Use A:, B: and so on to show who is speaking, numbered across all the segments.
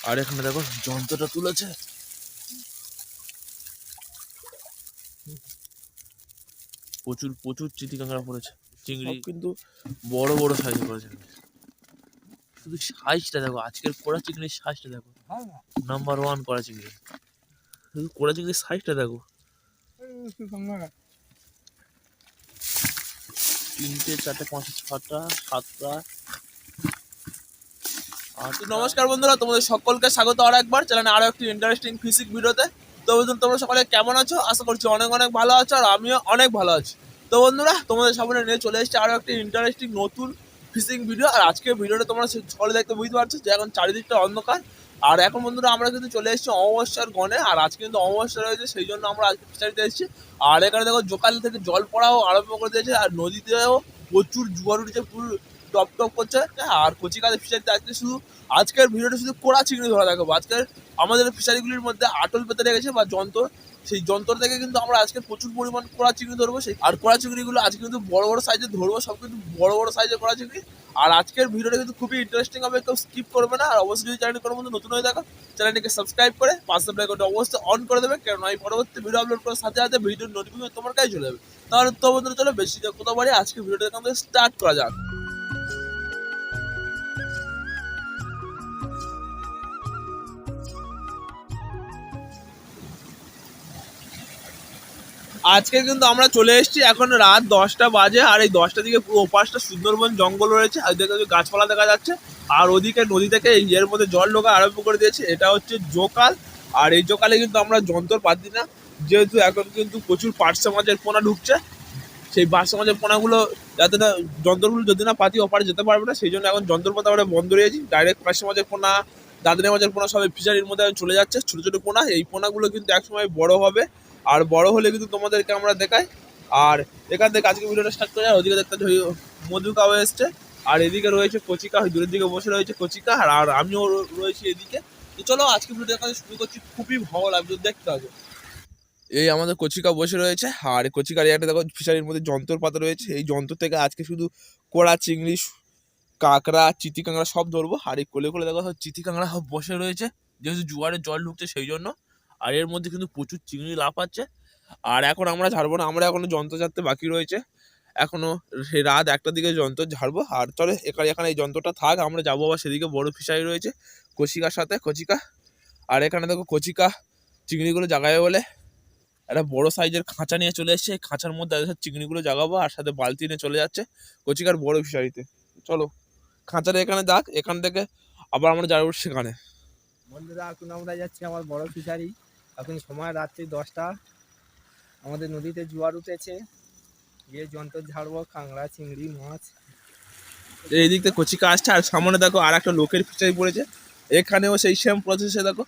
A: আর এখানে দেখো যন্ত্রটা তুলেছে, প্রচুর প্রচুর চিঠি কাঁকড়া পড়েছে। চিংড়ি কিন্তু বড় বড় সাইজে পড়েছে। শুধু সাইজটা দেখো, আজকের কোড়া চিংড়ির সাইজটা দেখো, নাম্বার 1 কোড়া চিংড়ি। শুধু কোড়া চিংড়ির সাইজটা দেখো, 3টে 4টে 5টে 6টা 7টা। নমস্কার বন্ধুরা, তোমাদের সকলকে স্বাগত আর একবার চ্যানেলে আরো একটি ইন্টারেস্টিং ফিশিং ভিডিওতে। তো তোমরা সকলে কেমন আছো? আশা করছি অনেক অনেক ভালো আছো, আর আমিও অনেক ভালো আছি। তো বন্ধুরা, তোমাদের সামনে নিয়ে চলে এসেছে আরো একটি ইন্টারেস্টিং নতুন ফিশিং ভিডিও। আর আজকের ভিডিওটা তোমরা সকলে দেখতে বুঝতে পারছো যে এখন চারিদিকটা অন্ধকার। আর এখন বন্ধুরা আমরা কিন্তু চলে এসেছি অমাবস্যার গণে, আর আজকে কিন্তু অমাবস্যা রয়েছে, সেই জন্য আমরা আজকে ফিশারিতে এসেছি। আর এখানে দেখো জোকাল থেকে জল পড়াও আরম্ভ করে দিয়েছে, আর নদীতেও প্রচুর জোয়ার উঠেছে, পুরো টপ টপ করছে। আর কচি কাজে ফিশারিতে আজকে শুধু আজকের ভিডিওটা শুধু কোড়া চিংড়ি ধরা দেখাবো। আজকের আমাদের ফিশারিগুলির মধ্যে আটল পেতে রেখেছে বা যন্ত্র, সেই যন্ত্র থেকে কিন্তু আমরা আজকে প্রচুর পরিমাণ কোড়া চিংড়ি ধরবো। সেই আর কোড়া চিংড়িগুলো আজকে কিন্তু বড় বড় সাইজে ধরবো, সব কিন্তু বড় বড় সাইজের কোড়া চিংড়ি। আর আজকের ভিডিওটা কিন্তু খুবই ইন্টারেস্টিং হবে, কেউ স্কিপ করবে না। আর অবশ্যই যদি চ্যানেলটি কোনো বন্ধু নতুন হয়ে থাকো, চ্যানেলটিকে সাবস্ক্রাইব করে পাশে বেল আইকনটা অবশ্যই অন করে দেবে, কারণ এই পরবর্তী ভিডিও আপলোড করার সাথে সাথে ভিডিওর নোটিফিকেশন তোমার কাছে চলে যাবে। তাহলে তো বন্ধুরা চলো বেশি কোথাও বাড়ি আজকে ভিডিওটা আমাদের স্টার্ট করা যাক। আজকে কিন্তু আমরা চলে এসেছি, এখন রাত 10টা বাজে। আর এই 10টার দিকে পুরো ওপাশটা সুন্দরবন জঙ্গল রয়েছে, আর দেখে গাছপালা দেখা যাচ্ছে। আর ওদিকে নদী থেকে এর মধ্যে জল ঢোকা আরম্ভ করে দিয়েছে। এটা হচ্ছে জোকাল। আর এই জোকালে কিন্তু আমরা যন্ত্র পাচ্ছি না, যেহেতু এখন কিন্তু প্রচুর পার্শ্ব মাছের পোনা ঢুকছে। সেই পার্শ্ব মাছের পোনাগুলো যাতে না, যন্ত্রগুলো যদি না পাতি ওপারে যেতে পারবে না, সেই জন্য এখন যন্ত্রপাতি আমরা বন্ধ রয়েছি। ডাইরেক্ট পার্শ্ব মাছের পোনা, দাদনে মাছের পোনা সবাই ফিশারির মধ্যে চলে যাচ্ছে। ছোটো ছোটো পোনা, এই পোনাগুলো কিন্তু একসময় বড় হবে, আর বড় হলে কিন্তু তোমাদেরকে আমরা দেখাই। আর এখান থেকে আজকে ভিডিওটা স্টার্ট করে, ওদিকে দেখতে মধু কাউ এসছে, আর এদিকে রয়েছে কচিকা, দূরের দিকে বসে রয়েছে কচিকা, আর আমিও রয়েছি এদিকে। তো চলো আজকে ভিডিওটা শুরু করছি, খুবই ভালো লাগবে দেখতে হবে। এই আমাদের কচিকা বসে রয়েছে, আর কচিকার একটা দেখো ফিশারির মধ্যে যন্ত্রপাতি রয়েছে। এই যন্ত্র থেকে আজকে শুধু কোড়া চিংড়ি, কাঁকড়া, চিতি কাঁকড়া সব ধরবো। আর এই কোলে কোলে দেখো চিতি কাঁকড়া সব বসে রয়েছে, যেহেতু জোয়ারের জল ঢুকছে সেই জন্য। আর এর মধ্যে কিন্তু প্রচুর চিংড়ি লাফাচ্ছে। আর এখন আমরা ঝাড়বো না, আমরা এখনো যন্ত্র ঝাড়তে বাকি রয়েছে। এখনো সেই রাত 1টার দিকে যন্ত্র ঝাড়বো। আর চলে এখানে এই যন্ত্রটা থাক, আমরা যাবো আবার সেদিকে বড় ফিশারি রয়েছে কচিকার সাথে। কচিকা, আর এখানে দেখো কচিকা চিংড়িগুলো জাগাবে বলে একটা বড় সাইজের খাঁচা নিয়ে চলে এসছে। এই খাঁচার মধ্যে চিংড়িগুলো জাগাবো, আর সাথে বালতি নিয়ে চলে যাচ্ছে কচিকার বড় ফিশারিতে। চলো খাঁচাটা এখানে দাগ, এখান থেকে আবার আমরা যাবো সেখানে।
B: বন্ধুরা, এখন আমরা যাচ্ছি আমার বড় ফিশারি। এখন সময় রাত্রি 10টা, আমাদের নদীতে জোয়ার উঠেছে। গিয়ে যন্ত্র ঝাড়বো, কাঁকড়া চিংড়ি মাছ।
A: এই দিক থেকে কচিকা আসছে, আর সামনে দেখো আর একটা লোকের ফিশারি পড়েছে। এখানেও সেই সেম প্রসেসে দেখো,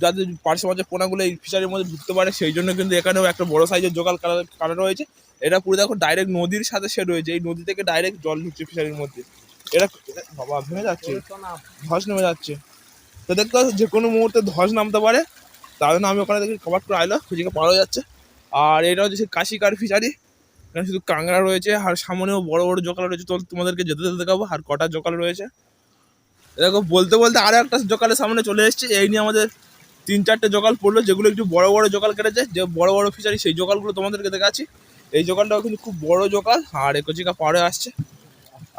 A: যাদের পার্শ্ব মাছের পোনাগুলো এই ফিশারির মধ্যে ঢুকতে পারে, সেই জন্য কিন্তু এখানেও একটা বড় সাইজের জোকাল কাটা রয়েছে। এটা পুরো দেখো ডাইরেক্ট নদীর সাথে সে রয়েছে, এই নদী থেকে ডাইরেক্ট জল ঢুকছে ফিশারির মধ্যে। এটা বাবা ভেঙে যাচ্ছে, ধস নেমে যাচ্ছে। তো দেখতে যে কোনো মুহূর্তে ধস নামতে পারে, তার জন্য আমি ওখানে দেখি কভার করে আইলো, খুঁজিকে পাওয়া যাচ্ছে। আর এটা হচ্ছে সেই কাশিকার ফিশারি, এখানে শুধু কাঁকড়া রয়েছে, আর সামনেও বড় বড় জোকাল রয়েছে। তো তোমাদেরকে যেতে যেতে দেখাবো আর কটা জোকাল রয়েছে। দেখো বলতে বলতে আরো একটা জোকালের সামনে চলে এসেছে। এই নিয়ে আমাদের 3-4টে জোকাল পড়লো, যেগুলো একটু বড় বড় জোকাল কেটেছে, যে বড় বড় ফিশারি সেই জোকালগুলো তোমাদেরকে দেখাচ্ছি। এই জোকালটাও কিন্তু খুব বড় জোকাল, আর কচিকা পাড়ে আসছে।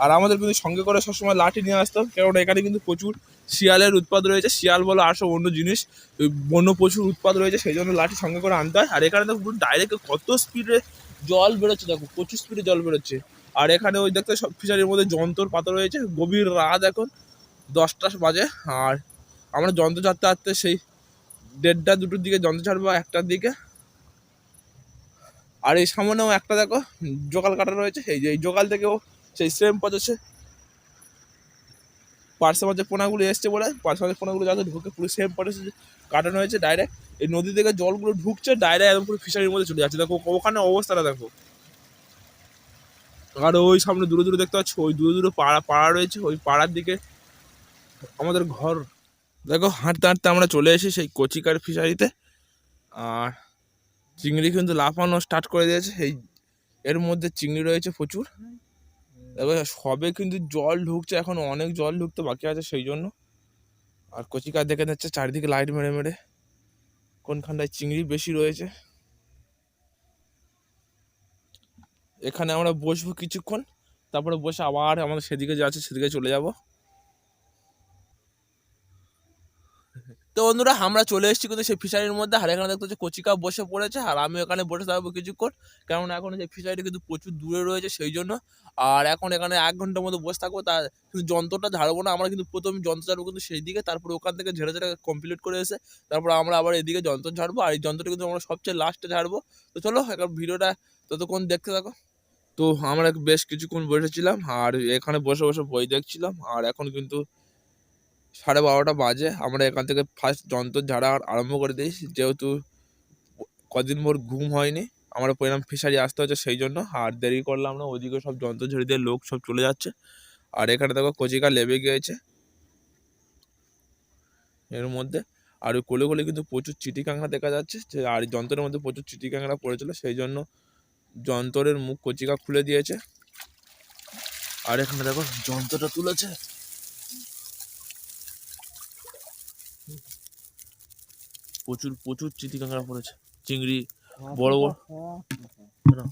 A: আর আমাদের কিন্তু সঙ্গে করে সবসময় লাঠি নিয়ে আসতাম, কারণ এখানে কিন্তু প্রচুর শিয়ালের উৎপাদ রয়েছে। শিয়াল বলো আর সব অন্য জিনিস, বন্য প্রচুর উৎপাদ রয়েছে, সেই জন্য লাঠি সঙ্গে করে আনতে হয়। আর এখানে দেখো ডাইরেক্ট কত স্পিডে জল বেরোচ্ছে, দেখো প্রচুর স্পিডে জল বেরোচ্ছে। আর এখানে ওই দেখতে সব ফিশারির মধ্যে যন্ত্র পাতা রয়েছে। গভীর রাত, এখন 10টা বাজে। আর আমরা যন্ত্র ছাড়তে ছাড়তে সেই 1:30-2টোর দিকে যন্ত্র ছাড়বো, 1টার দিকে। আর এই সামনেও একটা দেখো জোকাল কাটা রয়েছে, এই যে এই জোকাল থেকেও সেই সেম প্রসেসে পার্শ্ব মাছের পোনাগুলো এসছে বলে, পার্শ্ব মাছের পোনাগুলো যাতে ঢুকে পুরো সেম প্রসেসে কাটানো হয়েছে। ডাইরেক্ট এই নদী থেকে জলগুলো ঢুকছে, ডাইরেক্ট একদম পুরো ফিশারির মধ্যে চলে যাচ্ছে। দেখো ওখানে অবস্থাটা দেখো। আর ওই সামনে দূরে দূরে দেখতে পাচ্ছ, ওই দূরে দূরে পাড়া রয়েছে, ওই পাড়ার দিকে আমাদের ঘর। দেখো হাঁটতে হাঁটতে আমরা চলে এসেছি সেই কচিকার ফিশারিতে। আর চিংড়ি কিন্তু লাফানো স্টার্ট করে দিয়েছে। এর মধ্যে চিংড়ি রয়েছে প্রচুর। দেখো সবে কিন্তু জল ঢুকছে, এখন অনেক জল ঢুকতে বাকি আছে, সেই জন্য। আর কচিকা দেখে যাচ্ছে চারিদিকে লাইট মেরে মেরে কোনখানটায় চিংড়ি বেশি রয়েছে। এখানে আমরা বসবো কিছুক্ষণ, তারপরে বসে আবার আমাদের সেদিকে যে আছে সেদিকে চলে যাব। তো বন্ধুরা আমরা চলে এসেছি কিন্তু সেই ফিশারির মধ্যে, আর এখানে দেখতে হচ্ছে কচিকা বসে পড়েছে, আর আমি এখানে বসে থাকবো কিছুক্ষণ, কারণ এখন সেই ফিশারিটা কিন্তু প্রচুর দূরে রয়েছে সেই জন্য। আর এখন এখানে 1 ঘন্টার মতো বসে থাকবো, তার কিন্তু যন্ত্রটা ঝাড়বো না, আমরা কিন্তু প্রথমে যন্ত্র ঝাড়বো কিন্তু সেই দিকে, তারপরে ওখান থেকে ঝেড়ে ঝেড়ে কমপ্লিট করে এসে তারপর আমরা আবার এদিকে যন্ত্র ঝাড়বো, আর এই যন্ত্রটা কিন্তু আমরা সবচেয়ে লাস্টে ঝাড়বো। তো চলো এখন ভিডিওটা ততক্ষণ দেখতে থাকো। তো আমরা বেশ কিছুক্ষণ বসেছিলাম আর এখানে বসে বসে বই দেখছিলাম, আর এখন কিন্তু 12:30 বাজে। আমরা এখান থেকে ফার্স্ট যন্ত্র ঝাড়া আরম্ভ করে দিই, যেহেতু কদিন মোর ঘুম হয়নি, আমরা পরিণাম ফিশারি আসতে হচ্ছে সেই জন্য, আর দেরি করলাম না। ওদিকে সব যন্ত্র ঝেড়ে দিয়ে লোক সব চলে যাচ্ছে, আর এখানে দেখো কচিকা লেবে গিয়েছে এর মধ্যে। আর ওই কোলে কোলে কিন্তু প্রচুর চিটি কাঁকড়া দেখা যাচ্ছে, আর যন্ত্রের মধ্যে প্রচুর চিটি কাঁকড়া পড়েছিল সেই জন্য যন্ত্রের মুখ কচিকা খুলে দিয়েছে। আর এখানে দেখো যন্ত্রটা তুলেছে, প্রচুর প্রচুর চিটি কাঁকড়া পড়েছে, চিংড়ি বড় বড় না,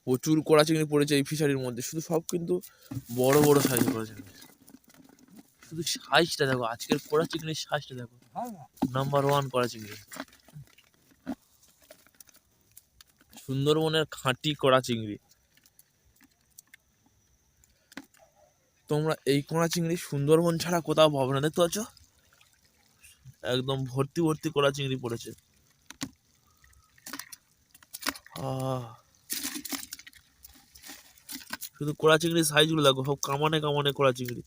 A: প্রচুর কড়া চিংড়ি পড়েছে এই ফিশারির মধ্যে, শুধু সব কিন্তু বড় বড় সাইজ করা চিংড়ি। শুধু সাইজটা দেখো, আজকের কড়া চিংড়ির সাইজটা দেখো, নাম্বার 1 কড়া চিংড়ি, সুন্দরবনের খাঁটি কড়া চিংড়ি। তোমরা এই কড়া চিংড়ি সুন্দরবন ছাড়া কোথাও পাবে না, দেখতে পাচ্ছ একদম ভর্তি ভর্তি কড়া চিংড়ি পড়েছে। শুধু কড়া চিংড়ির সাইজগুলো দেখো, সব কামানে কামানে কড়া চিংড়ি।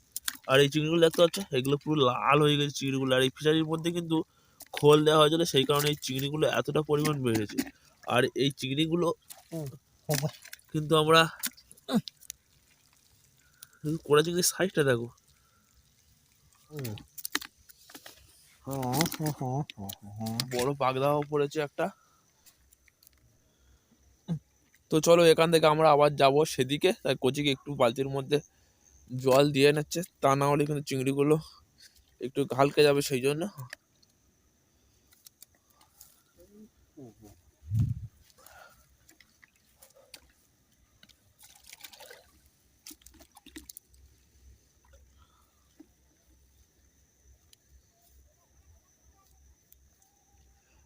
A: আর এই চিংড়িগুলো দেখতে পাচ্ছ, এগুলো পুরো লাল হয়ে গেছে চিংড়িগুলো। আর এই ফিশারির মধ্যে কিন্তু খোল দেওয়া হয়েছিল, সেই কারণে এই চিংড়িগুলো এতটা পরিমাণ বেড়েছে। আর এই চিংড়িগুলো কিন্তু আমরা শুধু কড়া চিংড়ির সাইজটা দেখো, বড় পাগদাও পড়েছে একটা। তো চলো এখান থেকে আমরা আবার যাব সেদিকে, তাই কচিকে একটু বালতির মধ্যে জল দিয়ে নিচ্ছে, তা না হলে কিন্তু চিংড়িগুলো একটু ঘালকে যাবে সেই জন্য।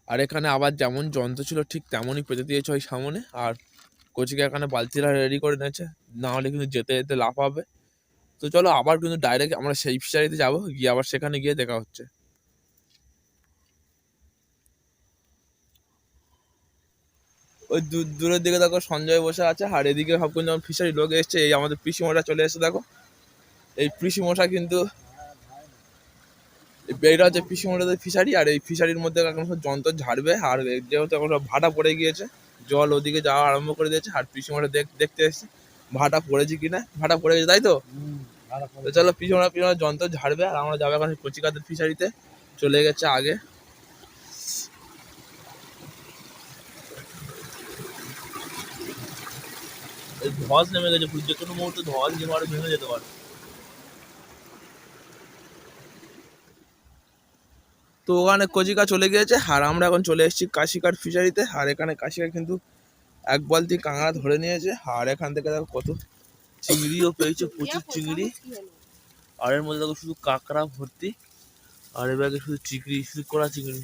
A: আর এখানে আবার যেমন যন্ত্র ছিল ঠিক তেমনই পেতে দিয়েছে ওই সামনে, আর কচিকে এখানে বালতিটা রেডি করে নিয়েছে, না হলে কিন্তু যেতে যেতে লাফাবে। তো চলো আবার কিন্তু ডাইরেক্ট আমরা সেই ফিশারিতে যাবো, গিয়ে আবার সেখানে গিয়ে দেখা হচ্ছে। ওই দূরের দিকে দেখো সঞ্জয় বসে আছে, আর এদিকে সব কিন্তু ফিশারি লোক এসছে, এই আমাদের পিসিমশা চলে এসছে দেখো। এই পিসিমশা কিন্তু এইটা হচ্ছে পিসিমশাদের ফিশারি, আর এই ফিশারির মধ্যে এখন সব যন্ত্র ঝাড়বে, আর যেহেতু এখন সব ভাটা পড়ে গিয়েছে, জল ওদিকে যাওয়া আরম্ভ করে দিয়েছে, আর পিসিমশা দেখতে এসছে ভাটা পড়েছে কিনা। ভাটা পড়ে গেছে তাই তো। তো চলো পিছনে পিছনে যন্ত্র ঝাড়বে, আর আমরা যাবো এখন কচিকাদের ফিশারিতে, চলে গেছে আগে। ধস নেমে গেছে, যে কোনো মুহূর্তে ধস নেমে আরো ভেঙে যেতে পারে। তো ওখানে কচিকা চলে গিয়েছে, আর আমরা এখন চলে এসেছি কাশিকার ফিশারিতে, আর এখানে কাশিকা কিন্তু এক বালতি কাঁকড়া ধরে নিয়েছে, আর এখান থেকে দেখো কত চিংড়িও পেয়েছে, প্রচুর চিংড়ি। আর এর মধ্যে দেখো শুধু কাঁকড়া ভর্তি, আর এর ব্যাগে শুধু চিংড়ি, শুধু কড়া চিংড়ি।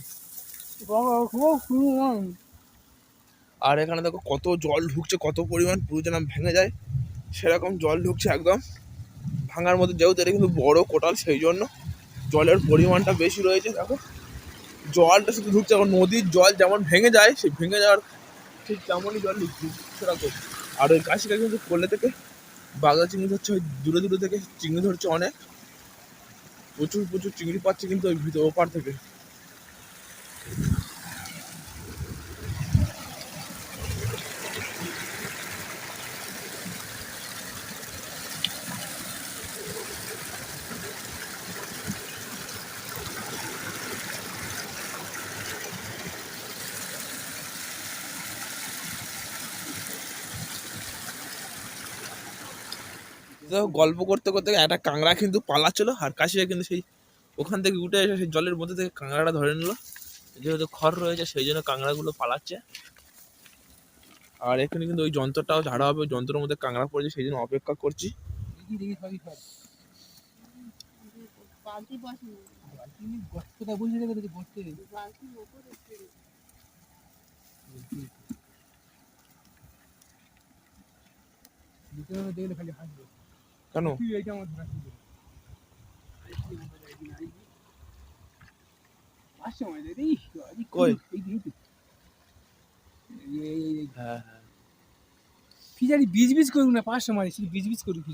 A: আর এখানে দেখো কত জল ঢুকছে, কত পরিমাণ, পুরো যেন ভেঙে যায় সেরকম জল ঢুকছে একদম ভাঙার মধ্যে। যেহেতু এটা কিন্তু বড় কোটাল সেই জন্য জলের পরিমাণটা বেশি রয়েছে। দেখো জলটা শুধু ঢুকছে, এখন নদীর জল যেমন ভেঙে যায়, সেই ভেঙে যাওয়ার ঠিক তেমনই জল ঢুকছে সেরকম। আর ওই কাশিটা কিন্তু কোলে থেকে বাগদা চিংড়ি ধরছে, ওই দূরে দূরে থেকে চিংড়ি ধরছে অনেক, প্রচুর প্রচুর চিংড়ি পাচ্ছে কিন্তু ওই ভিতর ওপার থেকে। তো গল্প করতে করতে একটা কাঁকড়া কিন্তু পালাচ্ছিল, আর কাশিয়া কিন্তু সেই ওখান থেকে উঠে এসে সেই জলের মধ্যে থেকে কাঁকড়াটা ধরে নিল। যেহেতু খড় রয়েছে সেই জন্য কাঁকড়াগুলো পালাচ্ছে। আর এখানে কিন্তু ওই যন্ত্রটাও ঝাড়া হবে, ওই যন্ত্রের মধ্যে কাঁকড়া পড়েছে সেই জন্য অপেক্ষা করছি। কেন কই? হ্যাঁ হ্যাঁ,
B: ফিজারি বীজ বীজ করুক না, 500 মাছ বীজ বীজ করুক।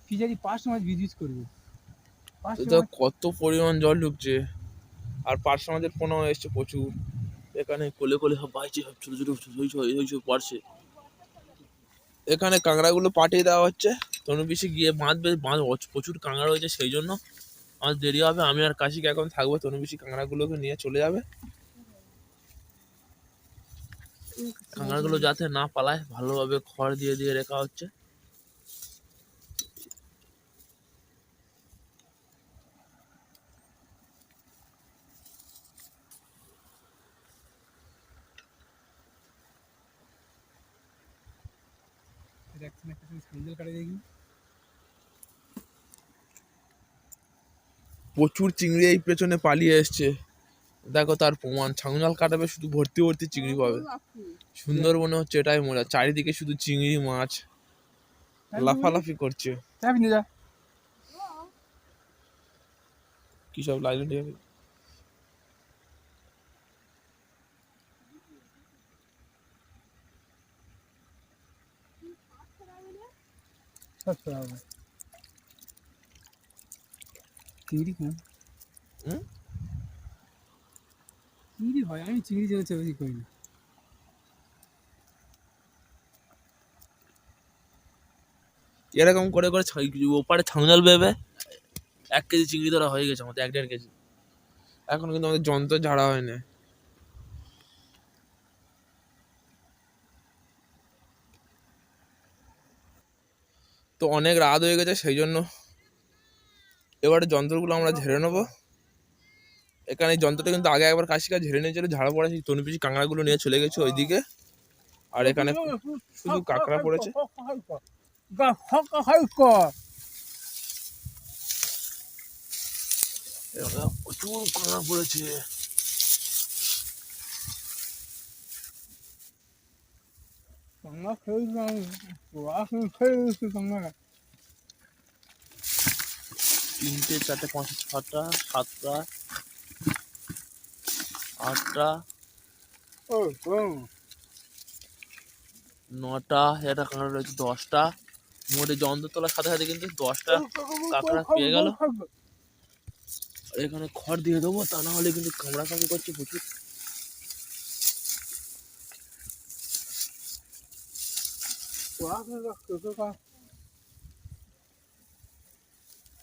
B: ফিজারি 500 মাছ বীজ বীজ করবে।
A: তো কত পরিমাণ জল ঢুকছে। আর পার্শ্ব আমাদের পোনা এসছে প্রচুর। এখানে কোলে কোলে সব বাইছে, সব ছোট ছোট সব পারছে। এখানে কাঁকড়াগুলো পাঠিয়ে দেওয়া হচ্ছে। তনু পিসি গিয়ে বাঁধবে, প্রচুর কাঁকড়া রয়েছে সেই জন্য আমার দেরি হবে। আমি আর কাশিকে এখন থাকবো, তনু পিসি কাঁকড়াগুলোকে নিয়ে চলে যাবে। কাঁকড়াগুলো যাতে না পালায় ভালোভাবে খড় দিয়ে দিয়ে রাখা হচ্ছে। প্রচুর চিংড়ি এই পেছনে পালিয়ে এসছে, দেখো তার প্রমাণ। ছাউনাল কাটাবে শুধু ভর্তি ভর্তি চিংড়ি পাবে। সুন্দরবনে হচ্ছে এটাই মজা, চারিদিকে শুধু চিংড়ি মাছ লাফালাফি করছে। কি সব লাইন দিয়ে
B: চিংড়ি কম, চিংড়ি হয়, আমি চিংড়ি যেতে বেশি করি না।
A: এরকম করে করে ওপারে ছাউনাল বেবে 1 কেজি চিংড়ি ধরা হয়ে গেছে আমাদের, 1-1.5 কেজি। এখন কিন্তু আমাদের যন্ত্র ঝাড়া হয়নি। তো অনেক রাত হয়ে গেছে সেই জন্য এবারে যন্ত্রগুলো আমরা ঝেড়ে নেবো। এখানে এই যন্ত্রটা কিন্তু আগে একবার কাশিকা ঝেড়ে নিয়েছিল, ঝাড়া পড়ে সেই তনু পিসি কাঁকড়াগুলো নিয়ে চলে গেছে ওইদিকে। আর এখানে শুধু কাঁকড়া পড়েছে। প্রচুর কাঁকড়া পড়েছে। তিনটে, চারটে, পাঁচটা, ছটা, সাতটা, আটটা, 9টা, এটা কাঁকড়া রয়েছে 10টা। মোটে যন্ত্র তোলার সাথে সাথে কিন্তু 10টা কাঁকড়া পেয়ে গেল। এখানে খড় দিয়ে দেবো, তা না হলে কিন্তু কামড়া কামড়ি করছে প্রচুর।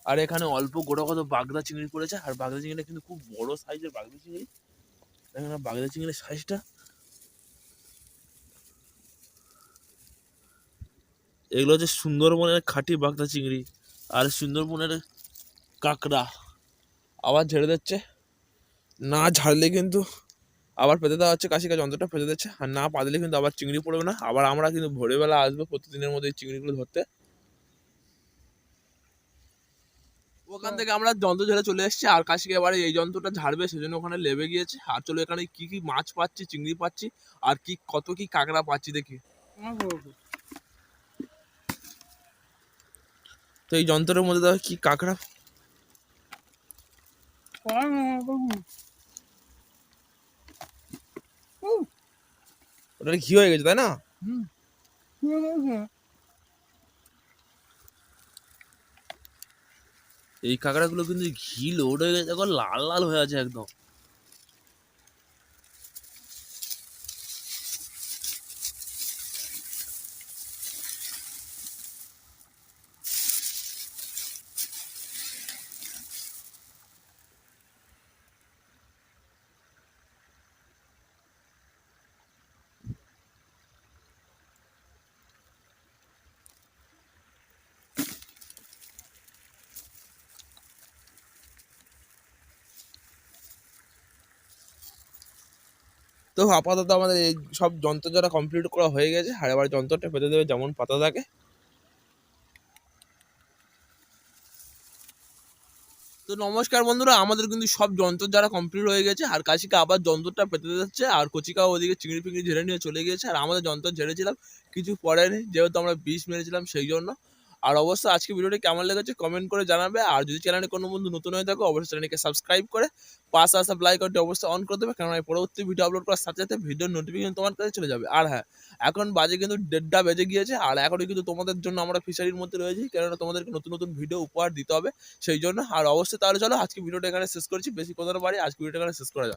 A: আর এখানে অল্প গোটা কত বাগদা চিংড়ি পড়েছে, আর বাগদা চিংড়িটা কিন্তু খুব বড় সাইজের বাগদা চিংড়ি। এখানে বাগদা চিংড়ির সাইজটা, এগুলো হচ্ছে সুন্দরবনের খাঁটি বাগদা চিংড়ি। আর সুন্দরবনের কাঁকড়া আবার ঝেড়ে দিচ্ছে। না ঝাড়লে কিন্তু আবার পেতে দেওয়া হচ্ছে, কাশিকা যন্ত্রটা পেতে দিচ্ছে। আর না পাতলে কিন্তু আবার চিংড়ি পড়বে না। আবার আমরা কিন্তু ভোরবেলা আসবো প্রতিদিনের মধ্যে এই চিংড়িগুলো ধরতে। ওখান থেকে আমরা যন্ত্র ঝেড়ে চলে এসেছি, আর কাশিকে এবারে এই যন্ত্রটা ঝাড়বে সেজন্য ওখানে লেবে গিয়েছে। আর চলো এখানে কি কি মাছ পাচ্ছি, চিংড়ি পাচ্ছি, আর কি কত কি কাঁকড়া পাচ্ছি দেখি। তো এই যন্ত্রের মধ্যে দেখো কি কাঁকড়া। ওটা ঘি হয়ে গেছে তাই না? এই কাঁকড়াগুলো কিন্তু ঘি লোড হয়ে গেছে, দেখো লাল লাল হয়ে আছে একদম। তো আপাতত আমাদের এই সব যন্ত্র যারা কমপ্লিট করা হয়ে গেছে, আর এবার যন্ত্রটা পেতে দেবে যেমন পাতা থাকে। তো নমস্কার বন্ধুরা, আমাদের কিন্তু সব যন্ত্র যারা কমপ্লিট হয়ে গেছে, আর কাশিকে আবার যন্ত্রটা পেতে যাচ্ছে, আর কচিকাও ওদিকে চিংড়ি ফিংড়ি ঝেড়ে নিয়ে চলে গিয়েছে। আর আমাদের যন্ত্র ঝেড়েছিলাম, কিছু পড়েনি, যেহেতু আমরা বিষ মেরেছিলাম সেই জন্য। আর অবশ্যই আজকে ভিডিওটি কেমন লেগেছে কমেন্ট করে জানাবে। আর যদি চ্যানেলে কোনো বন্ধু নতুন হয়ে থাকো, অবশ্যই চ্যানেলকে সাবস্ক্রাইব করে পাশে আসা বেল আইকনটি অবশ্যই অন করে দেবে, কারণ আমি পরবর্তী ভিডিও আপলোড করার সাথে সাথে ভিডিওর নোটিফিকেশন তোমার কাছে চলে যাবে। আর হ্যাঁ, এখন বাজে কিন্তু 1:30 বেজে গিয়েছে, আর এখনই কিন্তু তোমাদের জন্য আমরা ফিশারির মধ্যে রয়েছি, কেননা তোমাদেরকে নতুন নতুন ভিডিও উপহার দিতে হবে সেই জন্য। আর অবশ্যই তাহলে চলো আজকে ভিডিওটা এখানে শেষ করছি, বেশি কথা না বাড়ি, আজকে ভিডিওটা এখানে শেষ করা যাক।